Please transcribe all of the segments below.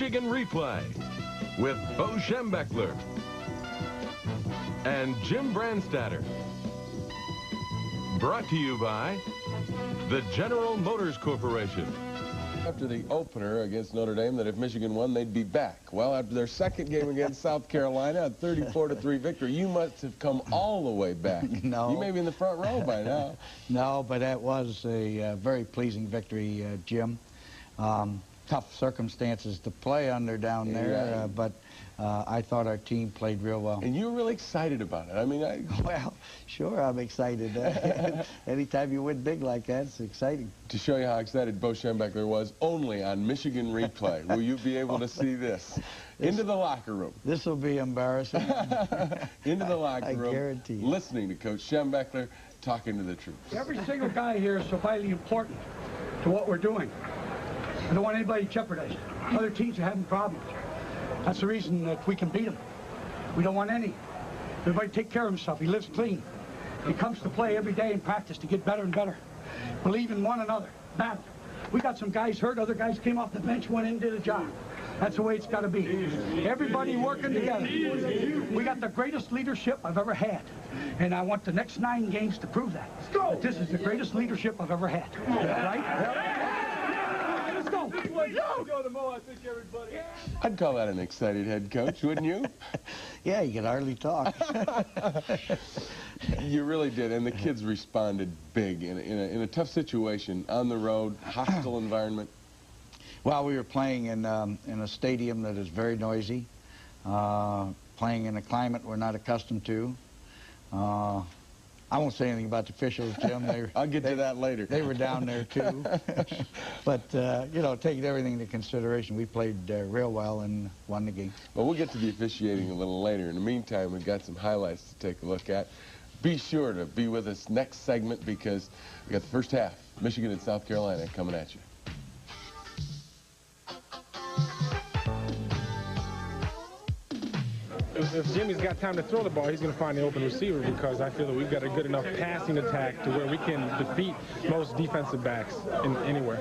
Michigan Replay with Bo Schembechler and Jim Brandstatter. Brought to you by the General Motors Corporation. After the opener against Notre Dame, that if Michigan won, they'd be back. Well, after their second game against South Carolina, a 34-3 victory, you must have come all the way back. No. You may be in the front row by now. No, but that was a very pleasing victory, Jim. Tough circumstances to play under down there, but I thought our team played real well. And you were really excited about it. I mean, Well, sure, I'm excited. Anytime you win big like that, it's exciting. To show you how excited Bo Schembechler was, only on Michigan Replay will you be able to see this. Into the locker room. This will be embarrassing. Into the locker room. I guarantee you. Listening to Coach Schembechler talking to the troops. Every single guy here is so vitally important to what we're doing. I don't want anybody jeopardized. Other teams are having problems. That's the reason that we can beat them. We don't want any. Everybody take care of himself. He lives clean. He comes to play every day in practice to get better and better. Believe in one another. Battle. We got some guys hurt. Other guys came off the bench, went in and did a job. That's the way it's got to be. Everybody working together. We got the greatest leadership I've ever had. And I want the next 9 games to prove that. That this is the greatest leadership I've ever had. Right? Let's go. I'd call that an excited head coach, wouldn't you? Yeah, you can hardly talk. You really did, and the kids responded big in a tough situation, on the road, hostile environment. Well, we were playing in a stadium that is very noisy, playing in a climate we're not accustomed to. I won't say anything about the officials, Jim. I'll get to that later. They were down there, too. But, you know, taking everything into consideration, we played real well and won the game. Well, we'll get to the officiating a little later. In the meantime, we've got some highlights to take a look at. Be sure to be with us next segment because we got the first half, Michigan and South Carolina, coming at you. If Jimmy's got time to throw the ball, he's going to find the open receiver because I feel that we've got a good enough passing attack to where we can defeat most defensive backs anywhere.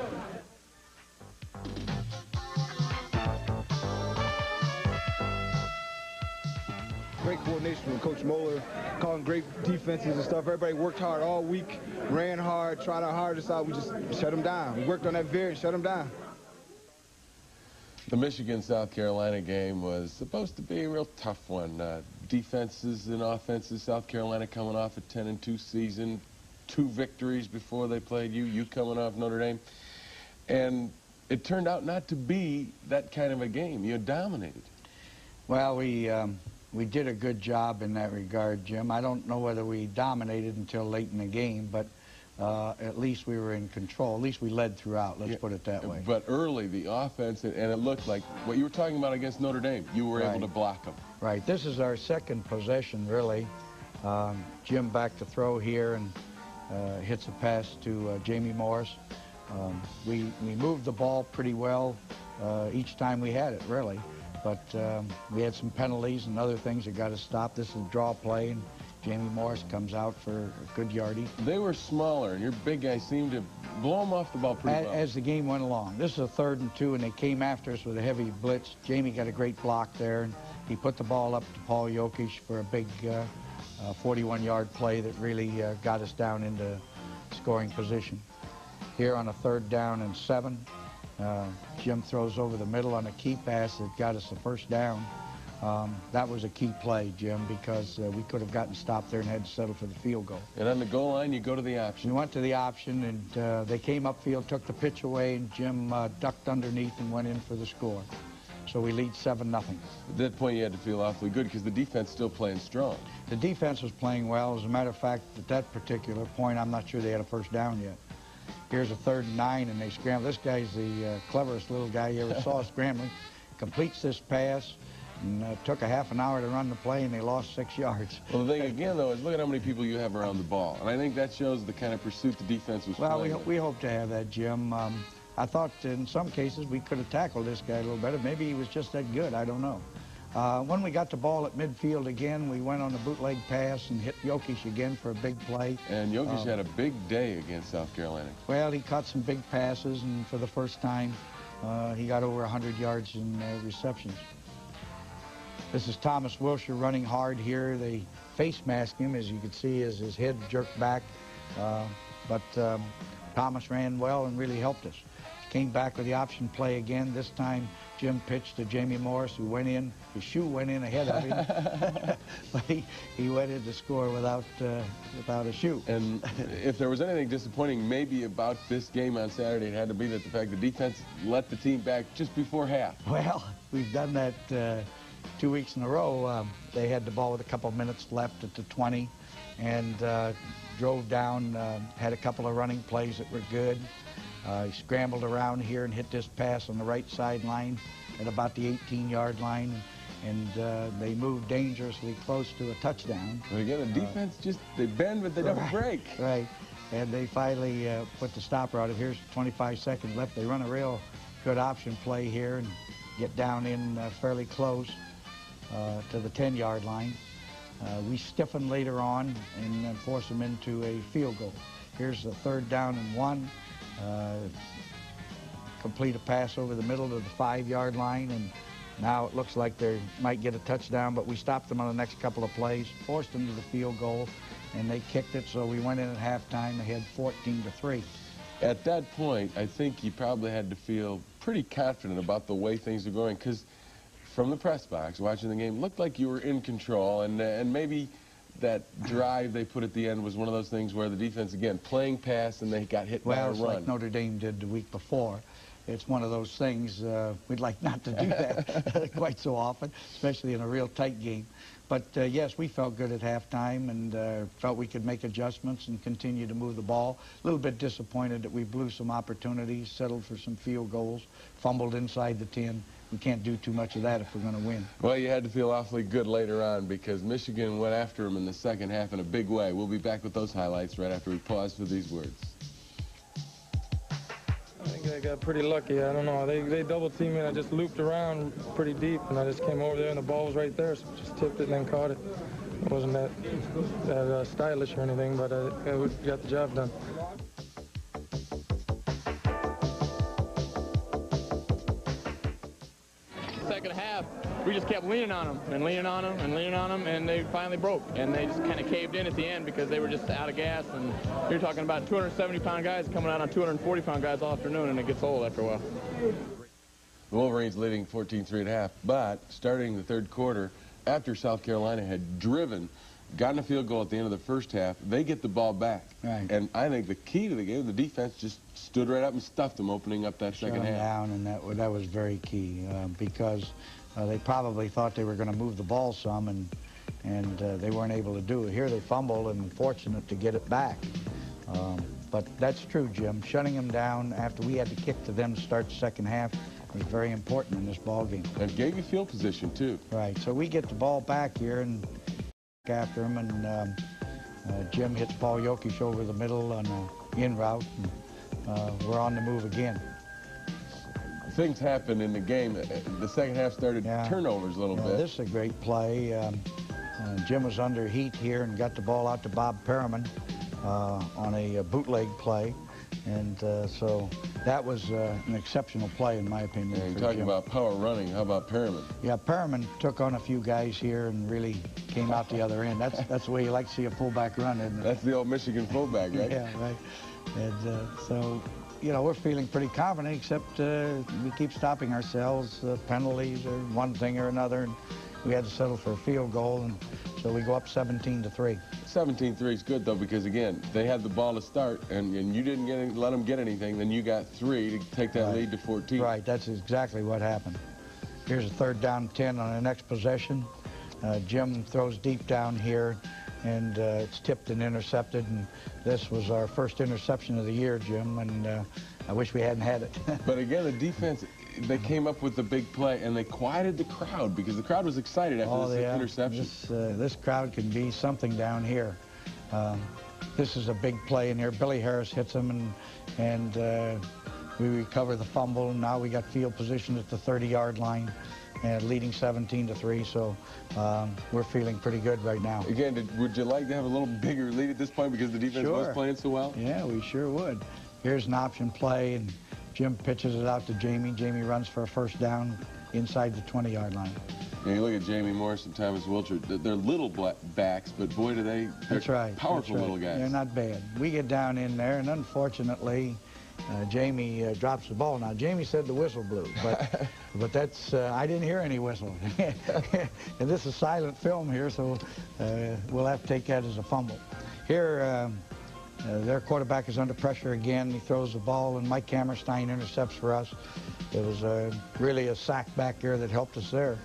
Great coordination from Coach Moeller, calling great defenses and stuff. Everybody worked hard all week, ran hard, tried our hardest out. We just shut them down. We worked on that variant, shut them down. The Michigan-South Carolina game was supposed to be a real tough one. Defenses and offenses, South Carolina coming off a 10-2 season, 2 victories before they played you coming off Notre Dame. And it turned out not to be that kind of a game. You dominated. Well, we did a good job in that regard, Jim. I don't know whether we dominated until late in the game, but at least we were in control. At least we led throughout, let's put it that way. But early, the offense, and it looked like what you were talking about against Notre Dame, you were able to block them. Right. This is our second possession, really. Jim back to throw here and hits a pass to Jamie Morris. We moved the ball pretty well each time we had it, really. But we had some penalties and other things that got us stopped. This is a draw play, and Jamie Morris comes out for a good yardage. They were smaller, and your big guy seemed to blow them off the ball pretty well. As the game went along. This is a 3rd and 2, and they came after us with a heavy blitz. Jamie got a great block there, and he put the ball up to Paul Jokisch for a big 41-yard play that really got us down into scoring position. Here on a 3rd down and 7, Jim throws over the middle on a key pass that got us the first down. That was a key play, Jim, because we could have gotten stopped there and had to settle for the field goal. And on the goal line, you go to the option. We went to the option, and they came upfield, took the pitch away, and Jim ducked underneath and went in for the score. So we lead 7-0. At that point, you had to feel awfully good because the defense still playing strong. The defense was playing well. As a matter of fact, at that particular point, I'm not sure they had a first down yet. Here's a 3rd and 9, and they scramble. This guy's the cleverest little guy you ever saw scrambling. Completes this pass. And took a half an hour to run the play, and they lost 6 yards. Well, the thing, again, though, is look at how many people you have around the ball. And I think that shows the kind of pursuit the defense was playing. Well, we hope to have that, Jim. I thought in some cases we could have tackled this guy a little better. Maybe he was just that good. I don't know. When we got the ball at midfield again, we went on a bootleg pass and hit Jokisch again for a big play. And Jokisch had a big day against South Carolina. Well, he caught some big passes, and for the first time, he got over 100 yards in receptions. This is Thomas Wilshire running hard here. They face mask him, as you can see, as his head jerked back. But Thomas ran well and really helped us. Came back with the option play again. This time, Jim pitched to Jamie Morris, who went in. His shoe went in ahead of him, but he went in to score without a shoe. And if there was anything disappointing maybe about this game on Saturday, it had to be that the fact the defense let the team back just before half. Well, we've done that 2 weeks in a row. They had the ball with a couple of minutes left at the 20 and drove down, had a couple of running plays that were good. He scrambled around here and hit this pass on the right sideline at about the 18-yard line, and they moved dangerously close to a touchdown. But again, the defense they bend, but they don't break. Right, and they finally put the stopper out of here. 25 seconds left. They run a real good option play here and get down in fairly close to the 10-yard line. We stiffen later on and then force them into a field goal. Here's the 3rd down and 1. Complete a pass over the middle to the 5-yard line, and now it looks like they might get a touchdown, but we stopped them on the next couple of plays, forced them to the field goal, and they kicked it, so we went in at halftime ahead 14-3. At that point, I think you probably had to feel pretty confident about the way things are going, because from the press box, watching the game, looked like you were in control, and maybe that drive they put at the end was one of those things where the defense, again, playing pass, and they got hit by a Well, it's run. like Notre Dame did the week before. It's one of those things we'd like not to do that quite so often, especially in a real tight game. But, yes, we felt good at halftime and felt we could make adjustments and continue to move the ball. A little bit disappointed that we blew some opportunities, settled for some field goals, fumbled inside the 10. We can't do too much of that if we're going to win. Well, you had to feel awfully good later on because Michigan went after them in the second half in a big way. We'll be back with those highlights right after we pause for these words. I think I got pretty lucky. I don't know. They double teamed me, and I just looped around pretty deep, and I just came over there, and the ball was right there, so just tipped it and then caught it. It wasn't that stylish or anything, but we got the job done. Second half, we just kept leaning on them and leaning on them and leaning on them, and they finally broke. And they just kind of caved in at the end because they were just out of gas. And you're talking about 270-pound guys coming out on 240-pound guys all afternoon, and it gets old after a while. The Wolverines leading 14-3 at half, but starting the 3rd quarter, after South Carolina had driven, gotten a field goal at the end of the first half, they get the ball back. Right. And I think the key to the game, the defense just stood right up and stuffed them, opening up that second half. Down, and that was very key because they probably thought they were going to move the ball some, and they weren't able to do it. Here they fumbled and fortunate to get it back. But that's true, Jim. Shutting them down after we had to kick to them to start the second half was very important in this ball game. And gave you field position, too. Right. So we get the ball back here and after him, and Jim hits Paul Jokisch over the middle on an in route, and we're on the move again. Things happened in the game. The second half started turnovers a little bit. This is a great play. Jim was under heat here and got the ball out to Bob Perriman on a bootleg play. And so that was an exceptional play, in my opinion. And talking about power running, how about Perriman? Yeah, Perriman took on a few guys here and really came out the other end. That's the way you like to see a fullback run, isn't it? That's the old Michigan fullback, right? Yeah, right. And so, you know, we're feeling pretty confident, except we keep stopping ourselves, penalties or one thing or another. And we had to settle for a field goal, and so we go up 17-3. 17-3 is good, though, because, again, they had the ball to start, and you didn't let them get anything. Then you got 3 to take that lead to 14. Right, that's exactly what happened. Here's a 3rd down and 10 on the next possession. Jim throws deep down here, and it's tipped and intercepted, and this was our first interception of the year, Jim, and I wish we hadn't had it. But again, the defense, they came up with the big play, and they quieted the crowd because the crowd was excited after this interception. This crowd can be something down here. This is a big play in here. Billy Harris hits him, and we recover the fumble. Now we got field position at the 30-yard line, and leading 17-3. So we're feeling pretty good right now. Again, would you like to have a little bigger lead at this point because the defense was playing so well? Yeah, we sure would. Here's an option play, and Jim pitches it out to Jamie. Jamie runs for a first down inside the 20-yard line. Yeah, you look at Jamie Morris and Thomas Wilcher. They're little backs, but boy, they're That's right. powerful little guys. They're not bad. We get down in there, and unfortunately, Jamie drops the ball. Now, Jamie said the whistle blew, but that's, I didn't hear any whistle. And this is silent film here, so we'll have to take that as a fumble. Here, their quarterback is under pressure again. He throws the ball, and Mike Hammerstein intercepts for us. It was really a sack back there that helped us there.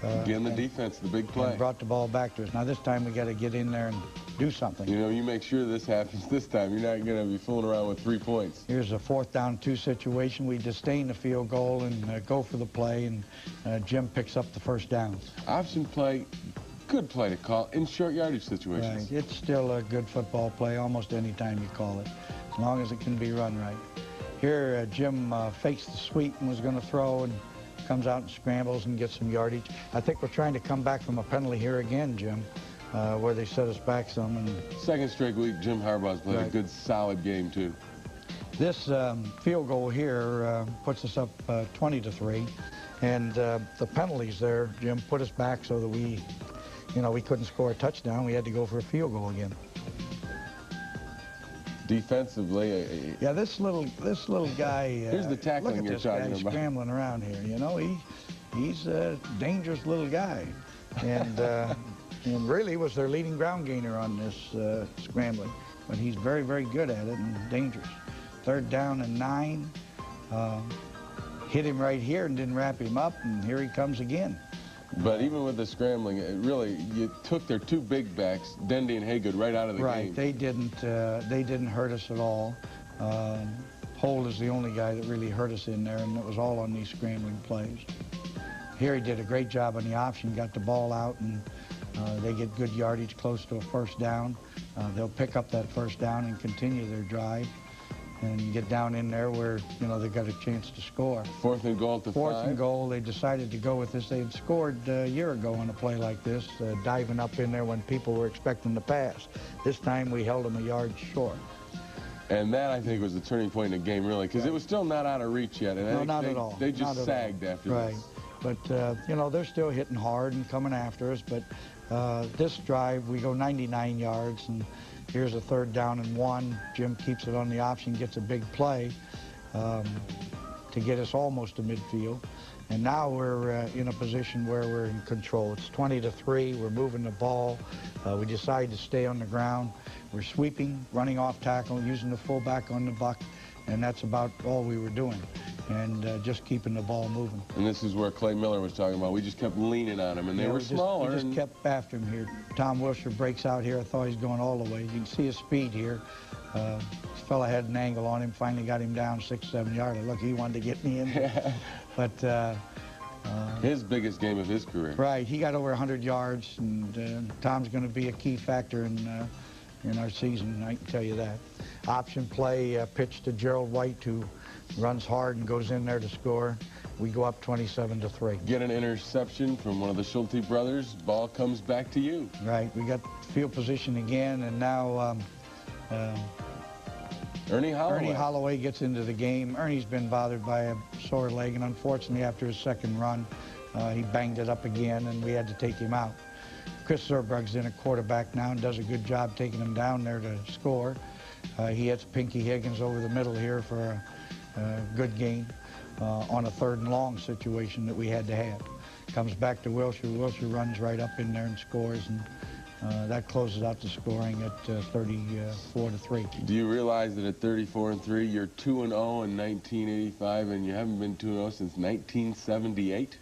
Again, the defense, the big play. And brought the ball back to us. Now, this time we got to get in there and do something. You know, you make sure this happens this time. You're not going to be fooling around with 3 points. Here's a 4th down 2 situation. We disdain the field goal and go for the play, and Jim picks up the first down. Option play, good play to call in short yardage situations. Right. It's still a good football play almost any time you call it, as long as it can be run right. Here, Jim fakes the sweep and was going to throw, and comes out and scrambles and gets some yardage. I think we're trying to come back from a penalty here again, Jim, where they set us back some. And second straight week, Jim Harbaugh's played right. a good, solid game, too. This field goal here puts us up 20-3, and the penalties there, Jim, put us back so that we couldn't score a touchdown. We had to go for a field goal again. Defensively, yeah, this little guy. Here's the tackling you're talking about. Look at this guy scrambling around here. You know, he's a dangerous little guy, and and really was their leading ground gainer on this scrambling. But he's very, very good at it and dangerous. 3rd down and 9. Hit him right here and didn't wrap him up, and here he comes again. But even with the scrambling, you took their 2 big backs, Dendy and Haygood, right out of the game. Right, they didn't hurt us at all. Holt is the only guy that really hurt us in there, and it was all on these scrambling plays. Here he did a great job on the option, got the ball out, and they get good yardage close to a first down. They'll pick up that first down and continue their drive and get down in there where, they've got a chance to score. 4th and goal to 4th 5. and goal, they decided to go with this. They had scored a year ago on a play like this, diving up in there when people were expecting to pass. This time we held them a yard short. And that, I think, was the turning point in the game, really, because it was still not out of reach yet. And No, not at all. They just sagged after right. this. But, they're still hitting hard and coming after us. But this drive, we go 99 yards, and here's a 3rd down and 1. Jim keeps it on the option, gets a big play to get us almost to midfield. And now we're in a position where we're in control. It's 20-3. We're moving the ball. We decide to stay on the ground. We're sweeping, running off tackle, using the fullback on the buck, and that's about all we were doing. And just keeping the ball moving. And this is where Clay Miller was talking about. We just kept leaning on him, and they were smaller. We just kept after him here. Tom Wilshire breaks out here. I thought he was going all the way. You can see his speed here. This fella had an angle on him. Finally got him down 6-7 yards. Look, he wanted to get me in. But his biggest game of his career. Right. He got over 100 yards, and Tom's going to be a key factor in our season. I can tell you that. Option play, pitch to Gerald White, who runs hard and goes in there to score. We go up 27-3. Get an interception from one of the Schulte brothers. Ball comes back to you. Right. We got field position again, and now Ernie Holloway gets into the game. Ernie's been bothered by a sore leg, and unfortunately, after his 2nd run, he banged it up again, and we had to take him out. Chris Zerbrug's in a quarterback now and does a good job taking him down there to score. He hits Pinky Higgins over the middle here for a good gain on a 3rd and long situation that we had to have. Comes back to Wilshire. Wilshire runs right up in there and scores, and that closes out the scoring at 34-3. Do you realize that at 34-3, you're 2-0 in 1985, and you haven't been 2-0 since 1978?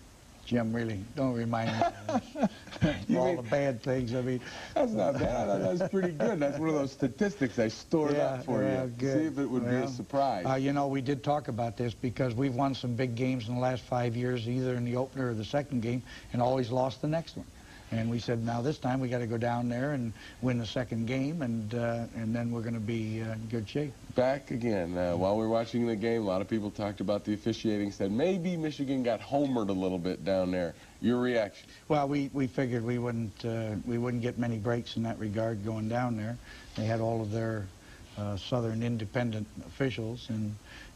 Jim, really, don't remind me of all the bad things. I mean, that's not bad. That's pretty good. That's one of those statistics I stored up for you. Good. See if it would be a surprise. We did talk about this because we've won some big games in the last 5 years, either in the opener or the 2nd game, and always lost the next one. And we said, now this time we got to go down there and win the 2nd game, and then we're going to be in good shape. Back again. While we were watching the game, a lot of people talked about the officiating, said maybe Michigan got homered a little bit down there. Your reaction? Well, we figured we wouldn't get many breaks in that regard going down there. They had all of their Southern independent officials,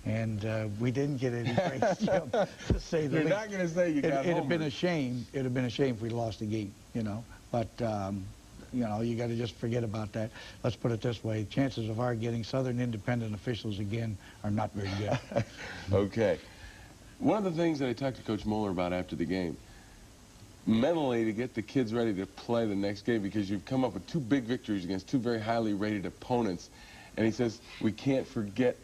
and we didn't get any praise, Jim, to say the least. You're not going to say you got It'd have homered. been a shame. It'd have been a shame if we lost the game, you know. But you know, you got to just forget about that. Let's put it this way: chances of our getting Southern independent officials again are not very good. Okay. One of the things that I talked to Coach Moeller about after the game, mentally to get the kids ready to play the next game, because you've come up with 2 big victories against 2 very highly rated opponents, and he says we can't forget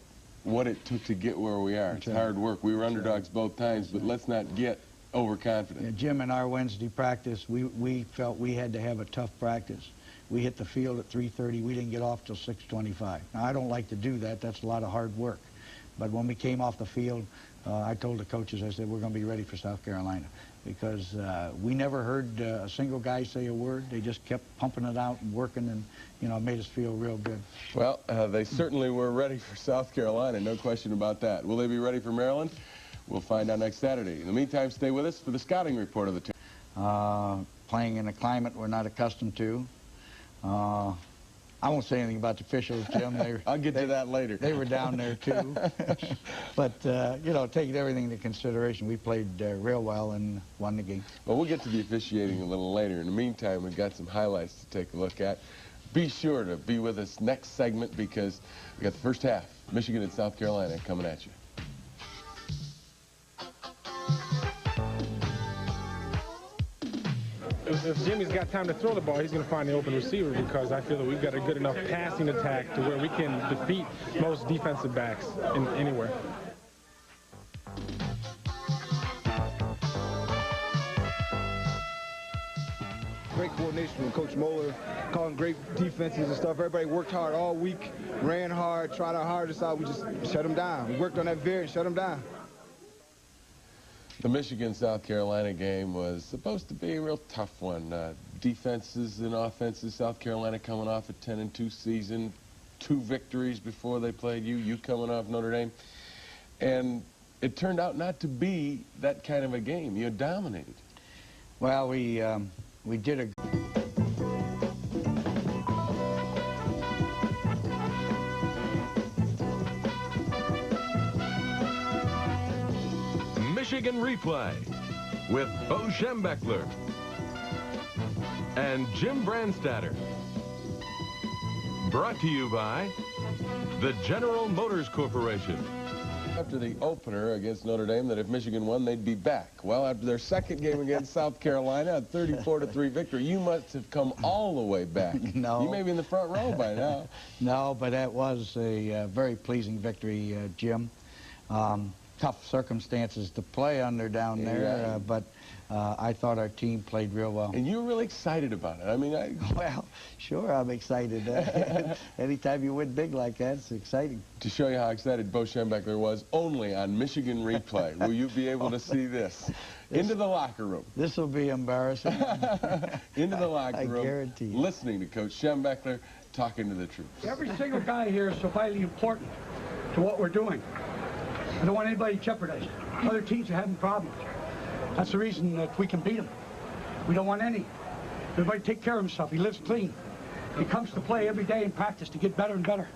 what it took to get where we are. It's hard work. We were underdogs both times, but let's not get overconfident. Yeah, Jim, in our Wednesday practice, we felt we had to have a tough practice. We hit the field at 3:30. We didn't get off till 6:25. Now, I don't like to do that. That's a lot of hard work. But when we came off the field, I told the coaches, I said, we're going to be ready for South Carolina, because we never heard a single guy say a word. They just kept pumping it out and working, and, you know, it made us feel real good. Well, they certainly were ready for South Carolina, no question about that. Will they be ready for Maryland? We'll find out next Saturday. In the meantime, stay with us for the scouting report of the team. Playing in a climate we're not accustomed to. I won't say anything about the officials, Jim. I'll get to that later. They were down there, too. But, you know, taking everything into consideration, we played real well and won the game. Well, we'll get to the officiating a little later. In the meantime, we've got some highlights to take a look at. Be sure to be with us next segment, because we got the first half, Michigan and South Carolina, coming at you. If Jimmy's got time to throw the ball, he's going to find the open receiver, because I feel that we've got a good enough passing attack to where we can defeat most defensive backs anywhere. Great coordination from Coach Moeller, calling great defenses and stuff. Everybody worked hard all week, ran hard, tried our hardest out. We just shut them down. We worked on that variant, shut them down. The Michigan-South Carolina game was supposed to be a real tough one. Defenses and offenses, South Carolina coming off a 10-2 season, 2 victories before they played you coming off Notre Dame. And it turned out not to be that kind of a game. You dominated. Well, we did a... Michigan Replay with Bo Schembechler and Jim Brandstatter. Brought to you by the General Motors Corporation. After the opener against Notre Dame, that if Michigan won, they'd be back. Well, after their second game against South Carolina, a 34-3 victory, you must have come all the way back. No. You may be in the front row by now. No, but that was a very pleasing victory, Jim. Tough circumstances to play under down there, but I thought our team played real well. And you were really excited about it. I mean, Well, sure, I'm excited. Anytime you win big like that, it's exciting. To show you how excited Bo Schembechler was, only on Michigan Replay will you be able to see this. Into the locker room. This will be embarrassing. Into the locker room. I guarantee you. Listening to Coach Schembechler talking to the troops. Every single guy here is so vitally important to what we're doing. I don't want anybody jeopardized. Other teams are having problems. That's the reason that we can beat them. We don't want any. Everybody take care of himself. He lives clean. He comes to play every day in practice to get better and better.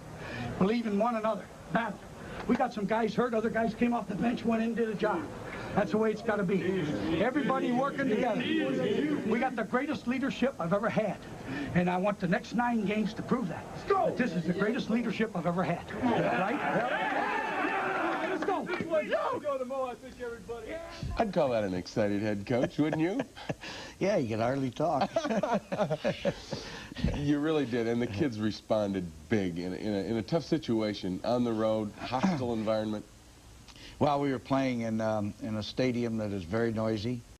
Believe in one another. Battle. We got some guys hurt. Other guys came off the bench, went in and did a job. That's the way it's got to be. Everybody working together. We got the greatest leadership I've ever had. And I want the next 9 games to prove that. That this is the greatest leadership I've ever had. Right? Let's go. I'd call that an excited head coach, wouldn't you? Yeah, you can hardly talk. You really did, and the kids responded big in a tough situation, on the road, hostile environment. Well, we were playing in a stadium that is very noisy.